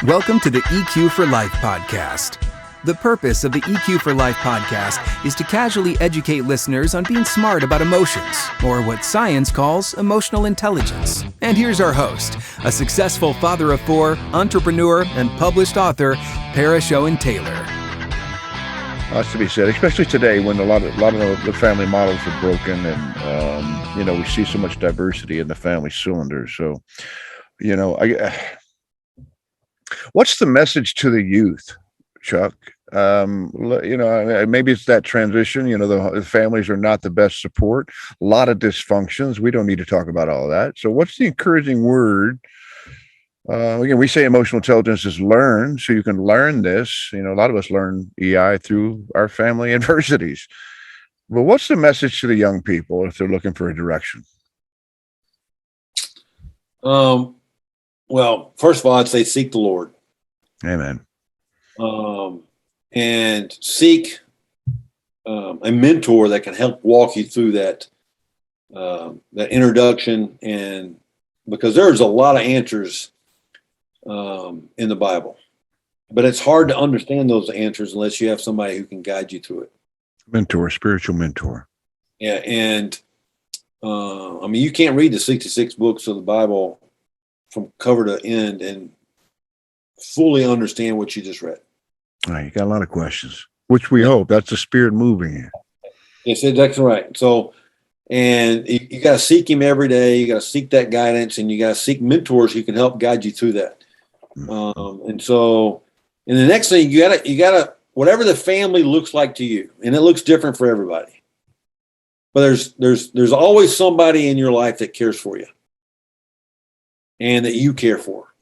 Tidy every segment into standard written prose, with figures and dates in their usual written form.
Welcome to the EQ4 Life podcast. The purpose of the EQ4 Life podcast is to casually educate listeners on being smart about emotions, or what science calls emotional intelligence. And here's our host, a successful father of four, entrepreneur, and published author, Parrish Owen Taylor. Lots to be said, especially today when a lot of the family models are broken, and we see so much diversity in the family cylinder. So, what's the message to the youth, Chuck? Maybe it's that transition. The families are not the best support. A lot of dysfunctions. We don't need to talk about all of that. So, what's the encouraging word? Again, we say emotional intelligence is learned, so you can learn this. A lot of us learn EI through our family adversities. But what's the message to the young people if they're looking for a direction? Well, first of all, I'd say seek the Lord. Amen. And seek a mentor that can help walk you through that introduction, and because there's a lot of answers in the Bible, but it's hard to understand those answers unless you have somebody who can guide you through it. Mentor, spiritual mentor. Yeah, and you can't read the 66 books of the Bible from cover to end and fully understand what you just read. All right, you got a lot of questions, which we hope. That's the Spirit moving in. Yes, that's right. So, and you got to seek Him every day. You got to seek that guidance, and you got to seek mentors who can help guide you through that. And the next thing you gotta whatever the family looks like to you, and it looks different for everybody. But there's always somebody in your life that cares for you, and that you care for.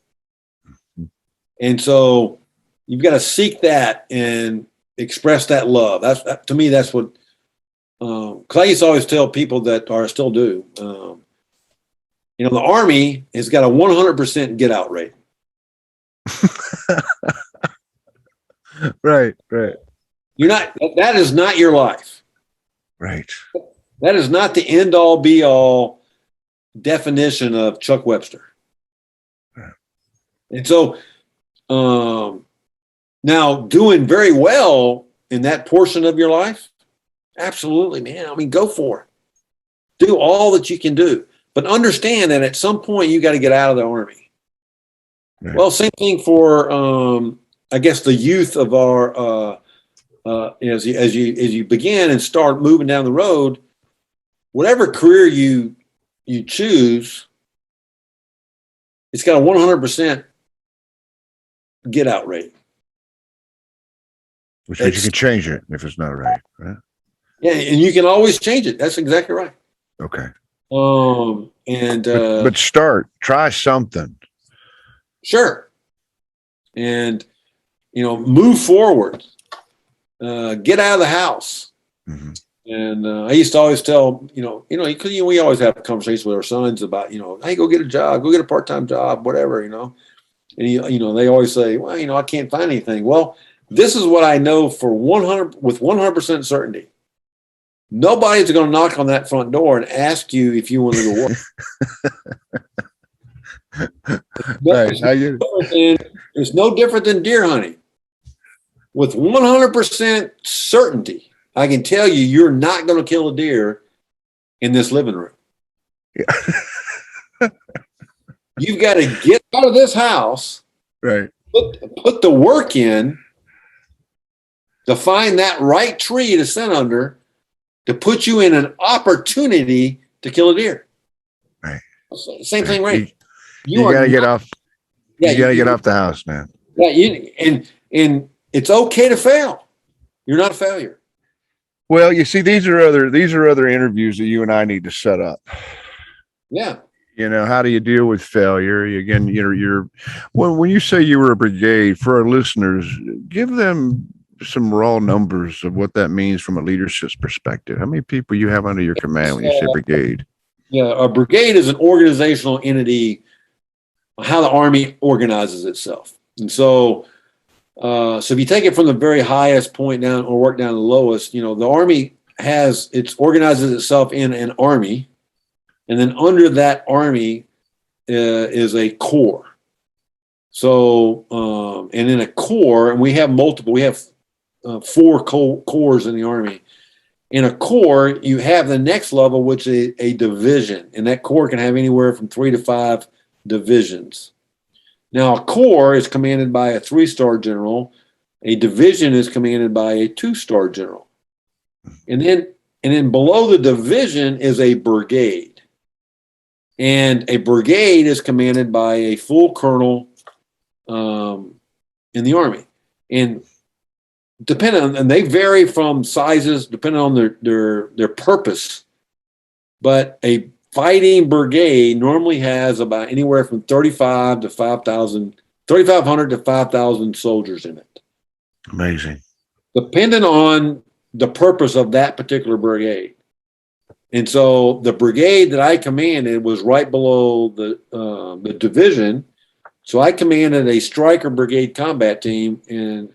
And so you've got to seek that and express that love. To me, that's what. Because I used to always tell people that, or I still do. The Army has got a 100% get out rate. Right. That is not your life. Right. That is not the end all be all definition of Chuck Webster. Right. And so, now doing very well in that portion of your life, absolutely, man. Go for it. Do all that you can do, but understand that at some point you got to get out of the Army. Right. Well, same thing for, I guess, the youth of our, as you begin and start moving down the road, whatever career you choose, it's got a 100% get out rate. Which means you can change it if it's not right? Yeah, and you can always change it. That's exactly right. Okay. But try something. Sure. And move forward. Get out of the house. Mm-hmm. And I used to always tell because we always have conversations with our sons about hey, go get a job, go get a part-time job, whatever, and they always say, well, I can't find anything. Well, this is what I know with 100% certainty. Nobody's going to knock on that front door and ask you if you want to go work. Right. It's no different than deer hunting. With 100% certainty, I can tell you, you're not going to kill a deer in this living room. Yeah. You've got to get out of this house, right? Put the work in to find that right tree to sit under to put you in an opportunity to kill a deer. Right. Same thing, right? You got to get off. Yeah, you got to get off the house, man. Yeah, and it's okay to fail. You're not a failure. Well, you see, these are other interviews that you and I need to set up. Yeah. How do you deal with failure? Again, when you say you were a brigade, for our listeners, give them some raw numbers of what that means from a leadership perspective. How many people you have under your command when you say brigade? Yeah, a brigade is an organizational entity, how the Army organizes itself. And so if you take it from the very highest point down or work down to the lowest, the Army organizes itself in an army, and then under that army is a corps. So, and in a corps, and we have multiple, we have 4 corps in the Army. In a corps, you have the next level, which is a division, and that corps can have anywhere from 3 to 5 divisions. Now, a corps is commanded by a 3-star general. A division is commanded by a 2-star general. And then below the division is a brigade. And a brigade is commanded by a full colonel in the Army. And and they vary from sizes depending on their purpose. But a fighting brigade normally has about anywhere from 3,500 to 5,000 soldiers in it. Amazing. Depending on the purpose of that particular brigade. And so the brigade that I commanded was right below the division. So I commanded a striker brigade combat team, and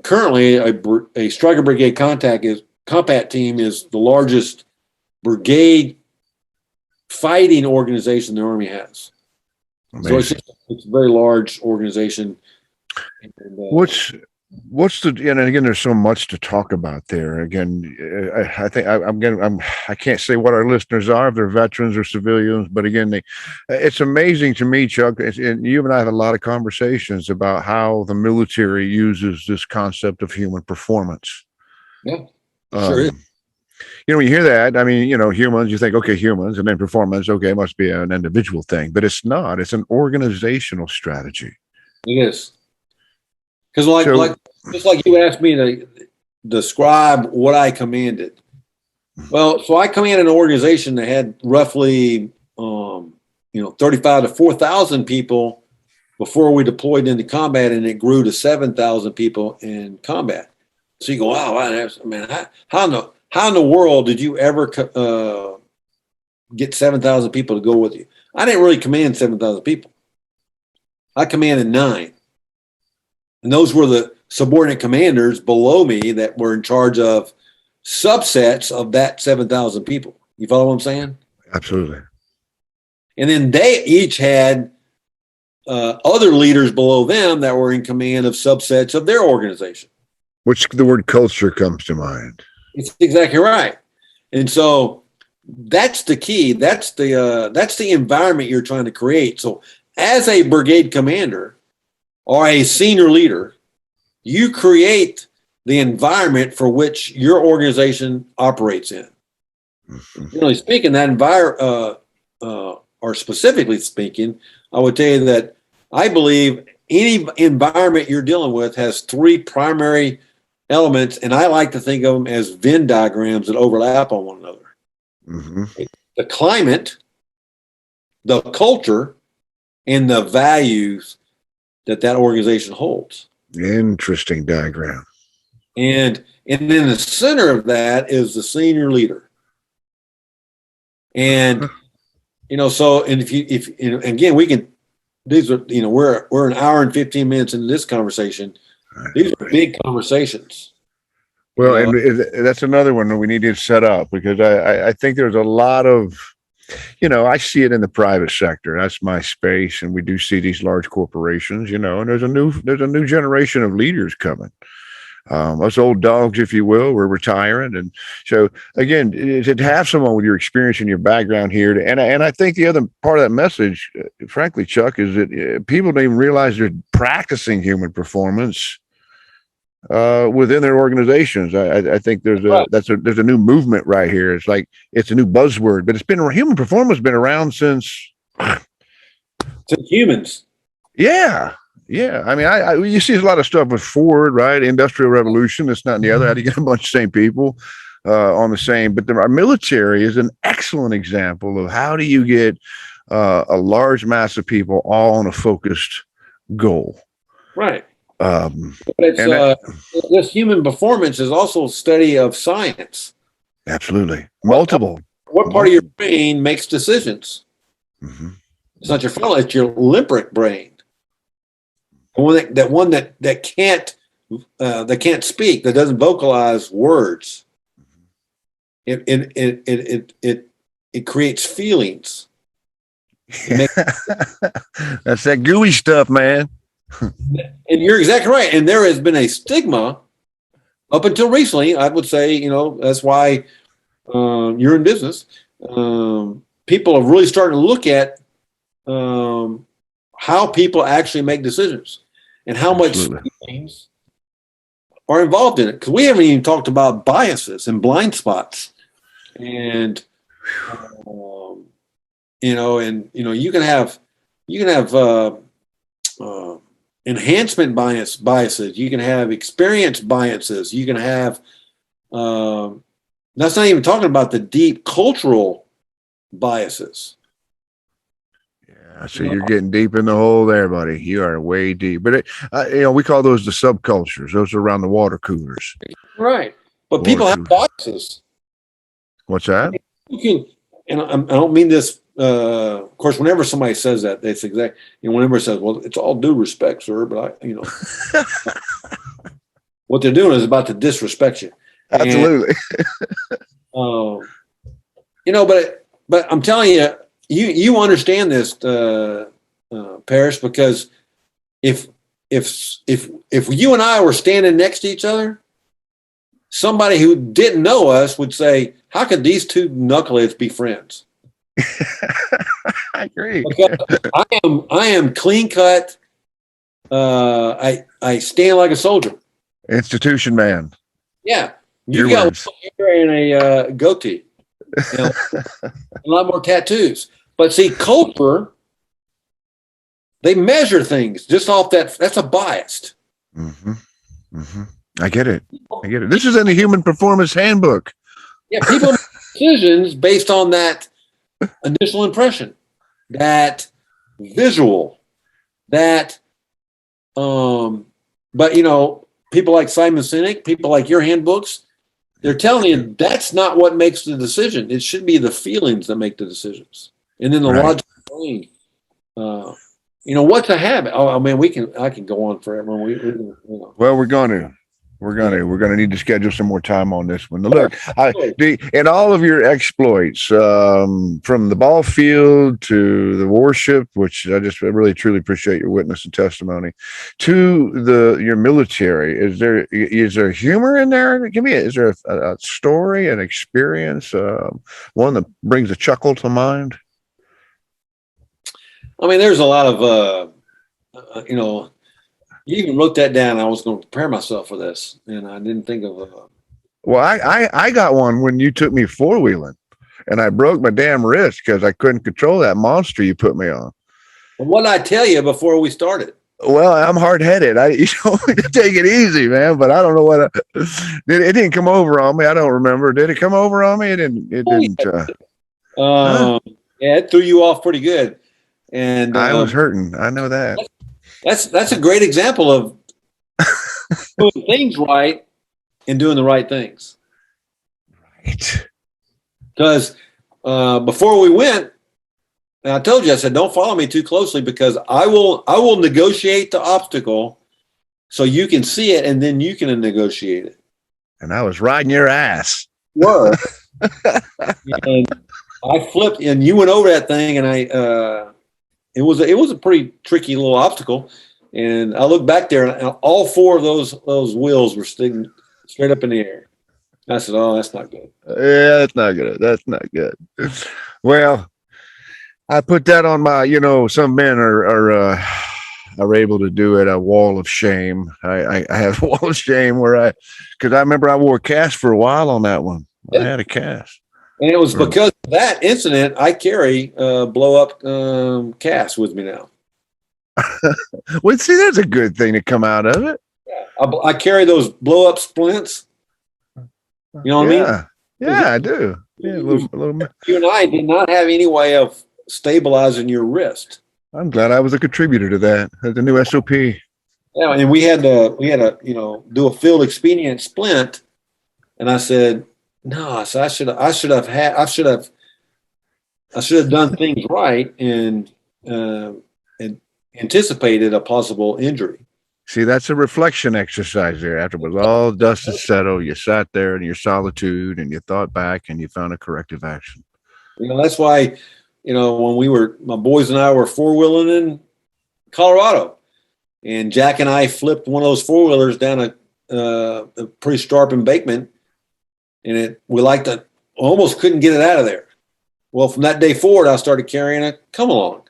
currently a striker brigade combat team is the largest brigade fighting organization the Army has. Amazing. So it's a very large organization. And, What's the, and again, there's so much to talk about there. Again, I think I can't say what our listeners are, if they're veterans or civilians, but again, it's amazing to me, Chuck, and you and I have a lot of conversations about how the military uses this concept of human performance. Yeah, sure is. When you hear that, I mean, humans, you think, okay, humans, and then performance, okay, it must be an individual thing, but it's not. It's an organizational strategy. It is. Because just like you asked me to describe what I commanded. Well, so I commanded an organization that had roughly 35 to 4,000 people before we deployed into combat, and it grew to 7,000 people in combat. So you go, wow, man, how in the world did you ever get 7,000 people to go with you? I didn't really command 7,000 people. I commanded 9. And those were the subordinate commanders below me that were in charge of subsets of that 7,000 people. You follow what I'm saying? Absolutely. And then they each had other leaders below them that were in command of subsets of their organization. Which the word culture comes to mind. It's exactly right. And so that's the key. That's the environment you're trying to create. So as a brigade commander or a senior leader, you create the environment for which your organization operates in. Mm-hmm. Generally speaking, that environment, or specifically speaking, I would tell you that I believe any environment you're dealing with has 3 primary elements, and I like to think of them as Venn diagrams that overlap on one another. Mm-hmm. The climate, the culture, and the values that organization holds. Interesting diagram. And in the center of that is the senior leader. And so, and if again, we can, these are, we're an hour and 15 minutes into this conversation. These are big conversations. Well, and that's another one that we need to set up, because I think there's a lot of, I see it in the private sector. That's my space. And we do see these large corporations, and there's a new generation of leaders coming. Us old dogs, if you will, we're retiring. And so again, to have someone with your experience and your background here, and I think the other part of that message, frankly, Chuck, is that people don't even realize they're practicing human performance within their organizations. I think there's a new movement right here. It's like, it's a new buzzword, but human performance has been around since humans. Yeah. I mean, you see a lot of stuff with Ford, right? Industrial Revolution, this, not, and the other. How do you get a bunch of same people on the same? But our military is an excellent example of how do you get a large mass of people all on a focused goal. Right. But this human performance is also a study of science. Absolutely. Multiple. What part of your brain makes decisions? Mm-hmm. It's not your frontal, it's your limbic brain. That can't speak, that doesn't vocalize words. It creates feelings. That's that gooey stuff, man. And you're exactly right. And there has been a stigma up until recently. I would say, that's why you're in business. People are really starting to look at how people actually make decisions and how Absolutely. much things are involved in it. Because we haven't even talked about biases and blind spots. And you can have enhancement biases. You can have experience biases. You can have that's not even talking about the deep cultural biases. Yeah, so you're getting deep in the hole there, buddy. You are way deep. But we call those the subcultures. Those are around the water coolers. Right. But people have biases. What's that? You can, and I don't mean this. Of course, whenever somebody says that, that's exact. Whenever it says, "Well, it's all due respect, sir," but what they're doing is about to disrespect you. Absolutely. But I'm telling you, you understand this, Paris, because if you and I were standing next to each other, somebody who didn't know us would say, "How could these two knuckleheads be friends?" I agree. Because I am clean cut. I stand like a soldier. Institution man. Yeah, you got hair and a goatee, a lot more tattoos. But see, culture, they measure things just off that. That's a biased. Mm-hmm. Mm-hmm. I get it. This is in the Human Performance Handbook. Yeah, people make decisions based on that initial impression, that visual, that but people like Simon Sinek, people like your handbooks, they're telling you that's not what makes the decision. It should be the feelings that make the decisions, and then the logical brain. What's a habit? Oh, I mean, I can go on forever. Well, we're going to need to schedule some more time on this one. Look, in all of your exploits, from the ball field to the warship, which I really truly appreciate your witness and testimony, to your military, is there humor in there? Is there a story, an experience, one that brings a chuckle to mind? I mean, there's a lot of you even wrote that down. I was going to prepare myself for this, and I didn't think of. Well, I got one when you took me 4-wheeling, and I broke my damn wrist because I couldn't control that monster you put me on. What did I tell you before we started? Well, I'm hard-headed. You told me to take it easy, man, but I don't know what it didn't come over on me. I don't remember. Did it come over on me? It didn't. Yeah, it threw you off pretty good, and I was hurting. I know that. That's a great example of doing things right and doing the right things. Right. Because before we went, and I told you, I said, don't follow me too closely because I will negotiate the obstacle so you can see it and then you can negotiate it. And I was riding your ass. Were. And I flipped and you went over that thing and it was a pretty tricky little obstacle, and I looked back there, and all 4 of those wheels were sticking straight up in the air. I said, "Oh, that's not good." Yeah, that's not good. That's not good. Well, I put that on my. Some men are able to do it. A wall of shame. I have a wall of shame because I remember I wore a cast for a while on that one. I had a cast. And it was because of that incident, I carry blow up cast with me now. Well, see, that's a good thing to come out of it. Yeah, I carry those blow up splints. You know what I mean? Yeah, I do. Yeah, a little. You and I did not have any way of stabilizing your wrist. I'm glad I was a contributor to that. The new SOP. Yeah, and we had to do a field expedient splint, and I said, no, so I should have done things right and anticipated a possible injury. See, that's a reflection exercise there. After it was all dust and settled, you sat there in your solitude and you thought back and you found a corrective action. That's why when my boys and I were four-wheeling in Colorado, and Jack and I flipped one of those four-wheelers down a pretty sharp embankment, and we almost couldn't get it out of there. Well, from that day forward, I started carrying a come along.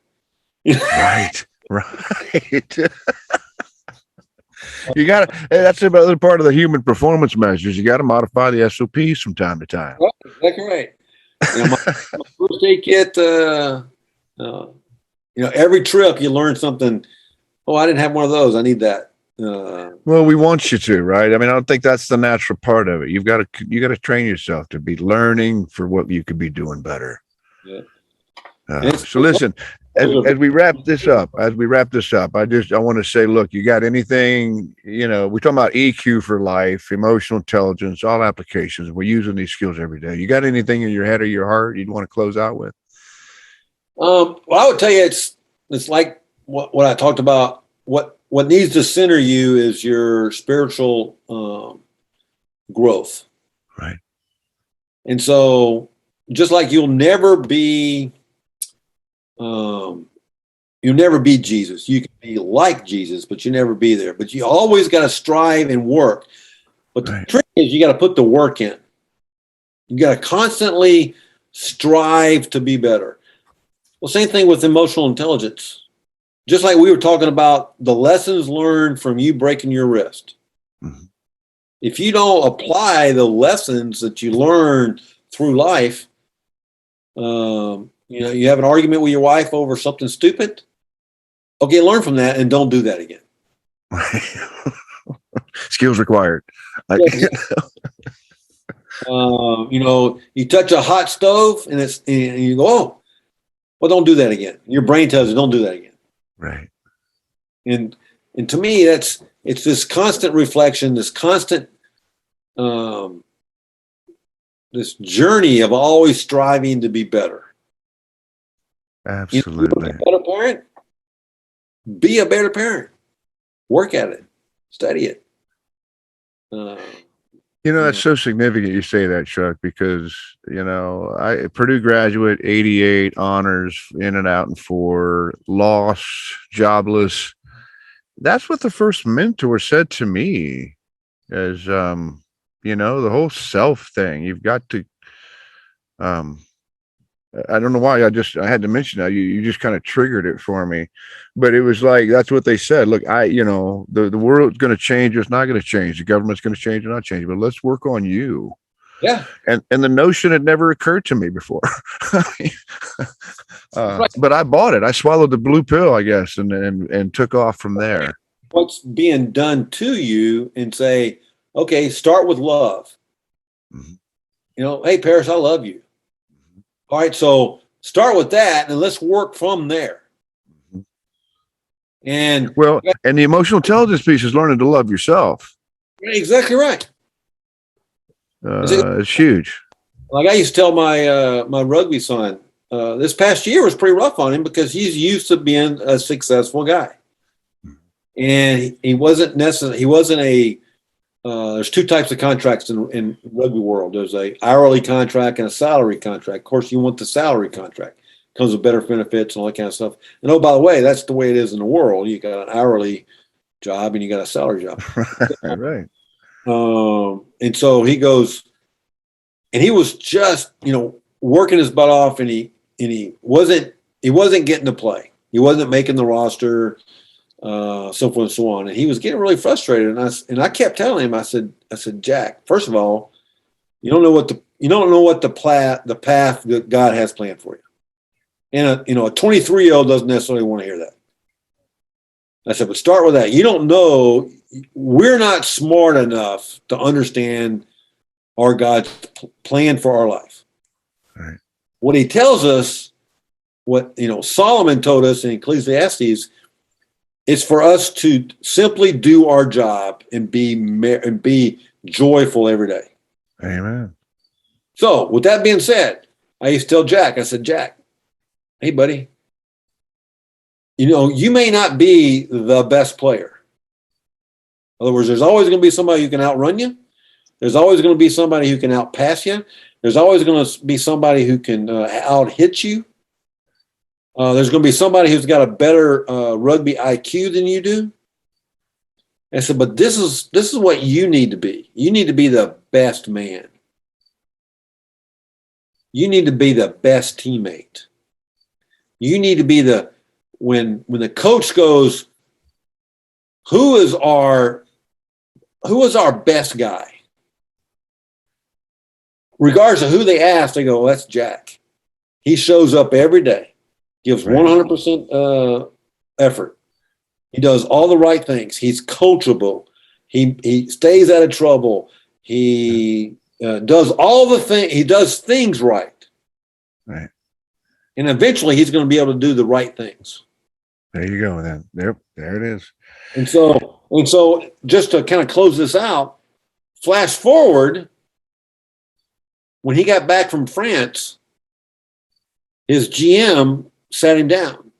Right. You got to, that's another part of the human performance measures. You got to modify the SOPs from time to time. Right, exactly right. My first aid kit, every trip you learn something. Oh, I didn't have one of those. I need that. Well, we want you to, right? I mean, I don't think that's the natural part of it. You got to train yourself to be learning for what you could be doing better. Yeah. So listen, as we wrap this up, I want to say, look, you got anything, we're talking about EQ for life, emotional intelligence, all applications. We're using these skills every day. You got anything in your head or your heart you'd want to close out with? Well, I would tell you, it's like what I talked about. What needs to center you is your spiritual growth. Right. And so just like you'll never be Jesus. You can be like Jesus, but you never be there. But you always got to strive and work. But the trick is you got to put the work in. You got to constantly strive to be better. Well, same thing with emotional intelligence. Just like we were talking about the lessons learned from you breaking your wrist. Mm-hmm. If you don't apply the lessons that you learn through life, you have an argument with your wife over something stupid. Okay, learn from that and don't do that again. Skills required. You touch a hot stove and you go, oh, well, don't do that again. Your brain tells you don't do that again. Right. And to me, it's this constant reflection, this constant this journey of always striving to be better. Absolutely. Be a better parent. Work at it. Study it. That's so significant you say that, Chuck, because, I Purdue graduate, 88, honors, in and out and 4, lost, jobless. That's what the first mentor said to me is, the whole self thing. You've got to, I don't know why I had to mention that. You just kind of triggered it for me, but it was like, that's what they said. Look, the world's going to change. It's not going to change. The government's going to change or not change, but let's work on you. Yeah. And the notion had never occurred to me before, right. But I bought it. I swallowed the blue pill, I guess, and took off from there. What's being done to you and say, okay, start with love. Mm-hmm. Hey, Paris, I love you. All right, so start with that, and let's work from there. And the emotional intelligence piece is learning to love yourself. Exactly right. It's huge. Like I used to tell my rugby son, this past year was pretty rough on him because he's used to being a successful guy, and he wasn't necessarily. There's two types of contracts in rugby world. There's a hourly contract and a salary contract. Of course, you want the salary contract. Comes with better benefits and all that kind of stuff. And oh, by the way, that's the way it is in the world. You got an hourly job and you got a salary job. Right. And so he goes, and he was just, working his butt off, and he wasn't getting to play. He wasn't making the roster. So forth and so on, and he was getting really frustrated. And I kept telling him, I said, Jack, first of all, you don't know what the path that God has planned for you. And a 23-year-old doesn't necessarily want to hear that. I said, but start with that. You don't know. We're not smart enough to understand our God's plan for our life. Right. What he tells us, what Solomon told us in Ecclesiastes, it's for us to simply do our job and be joyful every day. Amen. So with that being said, I used to tell Jack, I said, Jack, hey, buddy, you may not be the best player. In other words, there's always going to be somebody who can outrun you. There's always going to be somebody who can outpass you. There's always going to be somebody who can out-hit you. There's going to be somebody who's got a better rugby IQ than you do. I said, but this is what you need to be. You need to be the best man. You need to be the best teammate. You need to be when the coach goes, who is our best guy? Regardless of who they ask, they go, well, that's Jack. He shows up every day, gives 100% effort. He does all the right things. He's coachable. He stays out of trouble. He does all the things. He does things right. Right. And eventually he's going to be able to do the right things. There you go. Then there it is. And so just to kind of close this out, flash forward, when he got back from France, his GM sat him down,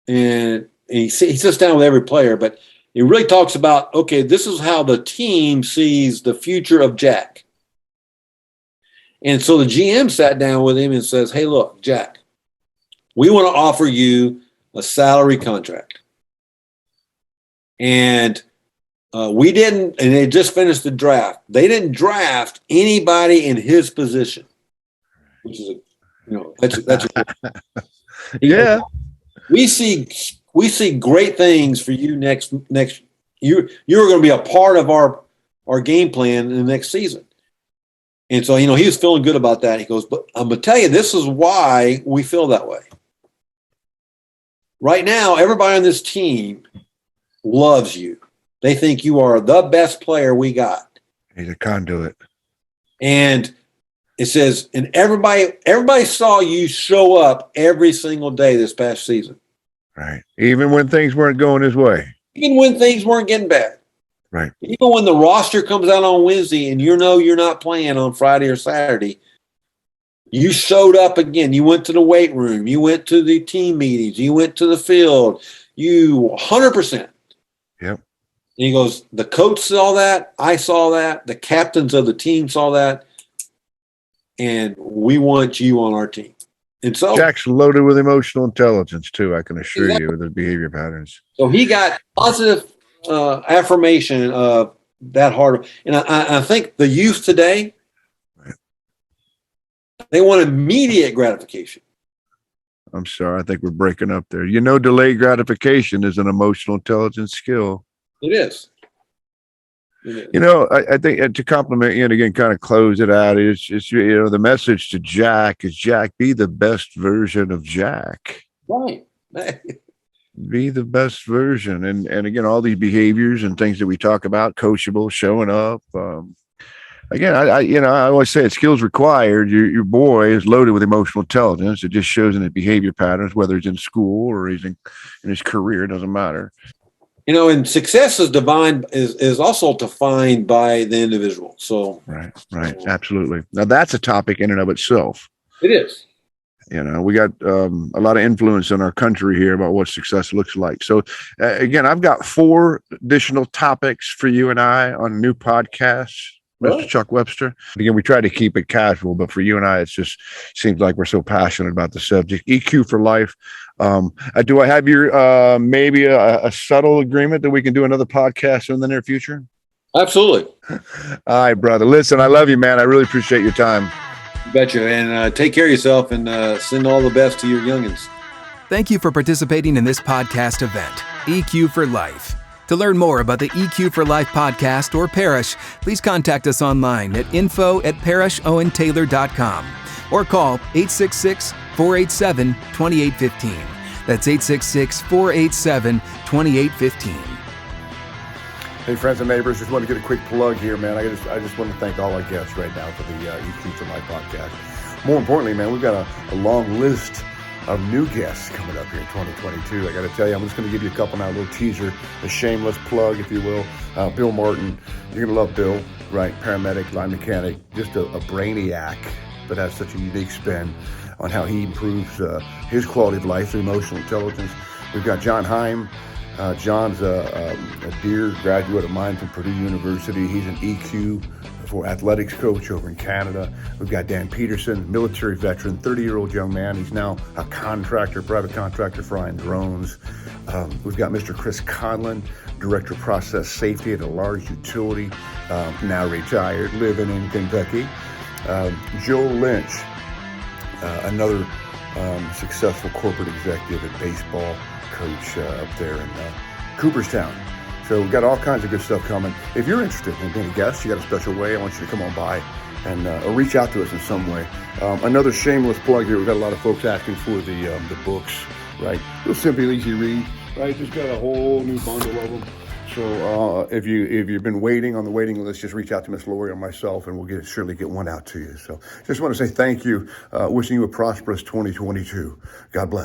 and he sits down with every player, but he really talks about, okay, this is how the team sees the future of Jack. And so the GM sat down with him and says, hey, look, Jack, we want to offer you a salary contract. And we didn't, and they just finished the draft. They didn't draft anybody in his position, which is that's yeah. We see great things for you next. You're going to be a part of our game plan in the next season. And so, he was feeling good about that. He goes, but I'm going to tell you, this is why we feel that way. Right now, everybody on this team loves you. They think you are the best player we got. He's a conduit. And it says, and everybody saw you show up every single day this past season. Right. Even when things weren't going his way. Even when things weren't getting bad. Right. Even when the roster comes out on Wednesday and you're not playing on Friday or Saturday, you showed up again. You went to the weight room. You went to the team meetings. You went to the field. You 100%. Yep. And he goes, the coach saw that. I saw that. The captains of the team saw that. And we want you on our team. And so Jack's loaded with emotional intelligence too, I can assure you, with his behavior patterns. So he got positive affirmation of that hard. And I think the youth today, they want immediate gratification. I'm sorry, I think we're breaking up there. Delayed gratification is an emotional intelligence skill. It is. I think to compliment you and again, kind of close it out is the message to Jack is, Jack, be the best version of Jack. Right. Be the best version. And again, all these behaviors and things that we talk about, coachable, showing up. Again, I always say it's skills required. Your boy is loaded with emotional intelligence. It just shows in his behavior patterns, whether he's in school or he's in his career, it doesn't matter. And success is also defined by the individual. So right, absolutely. Now that's a topic in and of itself. It is. We got a lot of influence in our country here about what success looks like. So again, I've got 4 additional topics for you and I on a new podcast, Mr. Chuck Webster. Again, we try to keep it casual, but for you and I, it just seems like we're so passionate about the subject. EQ4 Life. Do I have your maybe a subtle agreement that we can do another podcast in the near future? Absolutely. All right, brother. Listen, I love you, man. I really appreciate your time. You betcha. And take care of yourself and send all the best to your youngins. Thank you for participating in this podcast event, EQ4 Life. To learn more about the EQ4 Life podcast or Parish, please contact us online at info@parishowentaylor.com or call 866-487-2815. That's 866-487-2815. Hey, friends and neighbors, just want to get a quick plug here, man. I just want to thank all our guests right now for the EQ4 Life podcast. More importantly, man, we've got a long list of new guests coming up here in 2022. I got to tell you, I'm just going to give you a couple now, a little teaser, a shameless plug, if you will. Bill Martin, you're going to love Bill, right? Paramedic, line mechanic, just a brainiac, but has such a unique spin on how he improves his quality of life through emotional intelligence. We've got John Heim. John's a dear graduate of mine from Purdue University. He's an EQ4 for athletics coach over in Canada. We've got Dan Peterson, military veteran, 30-year-old young man. He's now a contractor, private contractor flying drones. We've got Mr. Chris Conlon, director of process safety at a large utility, now retired, living in Kentucky. Joe Lynch, another successful corporate executive and baseball coach up there in Cooperstown. So we've got all kinds of good stuff coming. If you're interested in being a guest, you got a special way, I want you to come on by and or reach out to us in some way. Another shameless plug here. We've got a lot of folks asking for the books, right? Real simple, easy read, right? Just got a whole new bundle of them. So if you've been waiting on the waiting list, just reach out to Miss Lori or myself, and we'll surely get one out to you. So just want to say thank you. Wishing you a prosperous 2022. God bless.